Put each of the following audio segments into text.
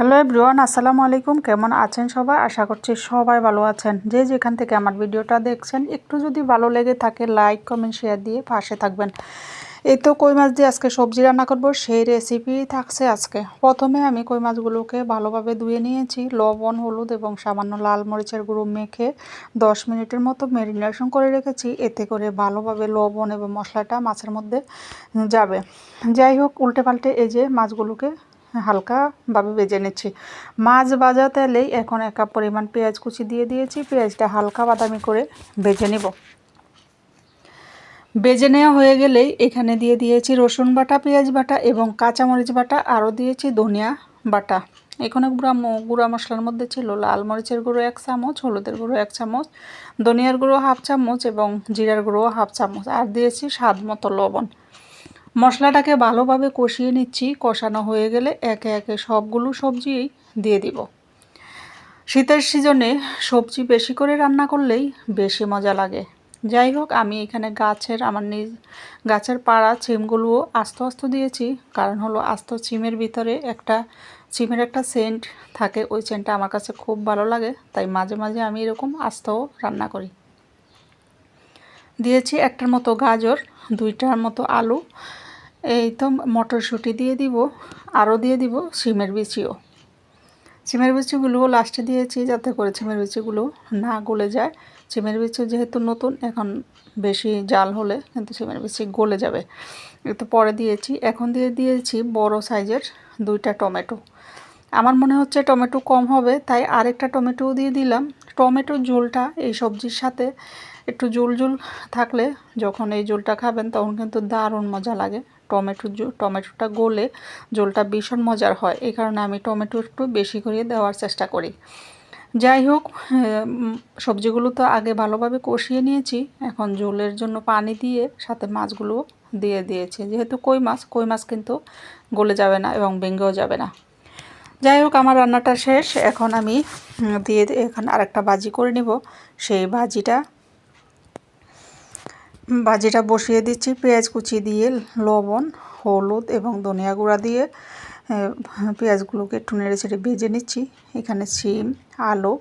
Hello everyone, আসসালামু আলাইকুম। কেমন আছেন সবাই? আশা করছি সবাই ভালো আছেন। যে যেখান থেকে আমার ভিডিওটা দেখছেন, একটু যদি ভালো লেগে থাকে লাইক কমেন্ট শেয়ার দিয়ে পাশে থাকবেন। এই তো কই মাছ দিয়ে আজকে সবজি রান্না করব, সেই রেসিপি থাকছে আজকে। প্রথমে আমি কই মাছগুলোকে ভালোভাবে ধুয়ে নিয়েছি, লবণ হলুদ এবং সামান্য লাল মরিচের গুঁড়ো মেখে 10 মিনিটের মতো ম্যারিনেশন করে রেখেছি। এতে করে ভালোভাবে লবণ এবং মশলাটা মাছের মধ্যে যাবে। যাই হোক, উল্টে পাল্টে এই যে মাছগুলোকে হালকাভাবে ভেজে নিচ্ছি। মাছ ভাজা তেলেই এখন 1 কাপ পরিমাণ পেঁয়াজ কুচি দিয়ে দিয়েছি। পেঁয়াজটা হালকা বাদামি করে ভেজে নেব। ভেজে নেওয়া হয়ে গেলেই এখানে দিয়ে দিয়েছি রসুন বাটা, পেঁয়াজ বাটা এবং কাঁচামরিচ বাটা, আরও দিয়েছি ধনিয়া বাটা। এখানে গুঁড়া মশলার মধ্যে ছিল লাল মরিচের গুঁড়ো 1 চামচ, হলুদের গুঁড়ো 1 চামচ, ধনিয়ার গুঁড়ো 1/2 চামচ এবং জিরার গুঁড়ো 1/2 চামচ, আর দিয়েছি স্বাদ মতো লবণ। মশলাটাকে ভালোভাবে কষিয়ে নিচ্ছি। কষানো হয়ে গেলে একে একে সবগুলো সবজি দিয়ে দিব। শীতের সিজনে সবজি বেশি করে রান্না করলেই বেশি মজা লাগে। যাই হোক, আমি এখানে আমার নিজ গাছের পাড়া সিমগুলোও আস্ত আস্ত দিয়েছি। কারণ হলো আস্ত সিমের ভিতরে সিমের একটা সেন্ট থাকে, ওই সেন্টটা আমার কাছে খুব ভালো লাগে, তাই মাঝে মাঝে আমি এরকম আস্তও রান্না করি। দিয়েছি 1টার মতো গাজর, 2টার মতো আলু, এই তো মটরশুঁটি দিয়ে দিব, আরও দিয়ে দিব সিমের বিচিও। সিমের বিচিগুলোও লাস্টে দিয়েছি যাতে করে সিমের বিচিগুলো না গলে যায়। সিমের বিচি যেহেতু নতুন, এখন বেশি জাল হলে কিন্তু সিমের বিচি গলে যাবে, একটু পরে দিয়েছি। এখন দিয়েছি বড় সাইজের 2টা টমেটো। আমার মনে হচ্ছে টমেটো কম হবে, তাই আরেকটা টমেটোও দিয়ে দিলাম। টমেটোর ঝোলটা এই সবজির সাথে একটু ঝোল থাকলে যখন এই ঝোলটা খাবেন তখন কিন্তু দারুণ মজা লাগে। টমেটোটা গলে ঝোলটা ভীষণ মজার হয়, এই কারণে আমি টমেটো একটু বেশি করে দেওয়ার চেষ্টা করি। যাই হোক, সবজিগুলো তো আগে ভালোভাবে কষিয়ে নিয়েছি। এখন ঝোলের জন্য পানি দিয়ে সাথে মাছগুলো দিয়ে দিয়েছি। যেহেতু কই মাছ কিন্তু গলে যাবে না এবং ভেঙেও যাবে না। যাই হোক, আমার রান্নাটা শেষ। এখন আমি এখন আরেকটা ভাজি করে নিব। সেই ভাজিটা বসিয়ে দিচ্ছি। পেঁয়াজ কুচি দিয়ে লবণ হলুদ এবং ধনিয়া গুঁড়া দিয়ে পেঁয়াজগুলোকে একটু নেড়েচেড়ে ভেজে নিচ্ছি। এখানে সিম আলু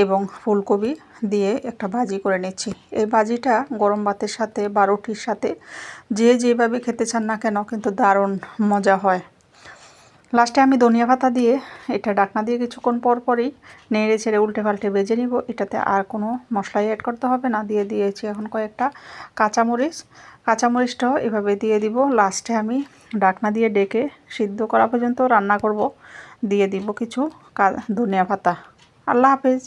এবং ফুলকপি দিয়ে একটা ভাজি করে নিচ্ছি। এই ভাজিটা গরম ভাতের সাথে বা রুটির সাথে যেভাবে খেতে চান না কেন কিন্তু দারুণ মজা হয়। লাস্টে আমি ধনিয়া পাতা দিয়ে এটা ঢাকনা দিয়ে কিছুক্ষণ পরই নেড়ে ছেড়ে উল্টে পাল্টে ভেজে নিব। এটাতে আর কোনো মশলাই অ্যাড করতে হবে না। দিয়ে দিয়েছি এখন কয়েকটা কাঁচামরিচটাও এভাবে দিয়ে দিব। লাস্টে আমি ঢাকনা দিয়ে ডেকে সিদ্ধ করা পর্যন্ত রান্না করব। দিয়ে দিব কিছু ধনিয়া পাতা। আল্লাহ হাফেজ।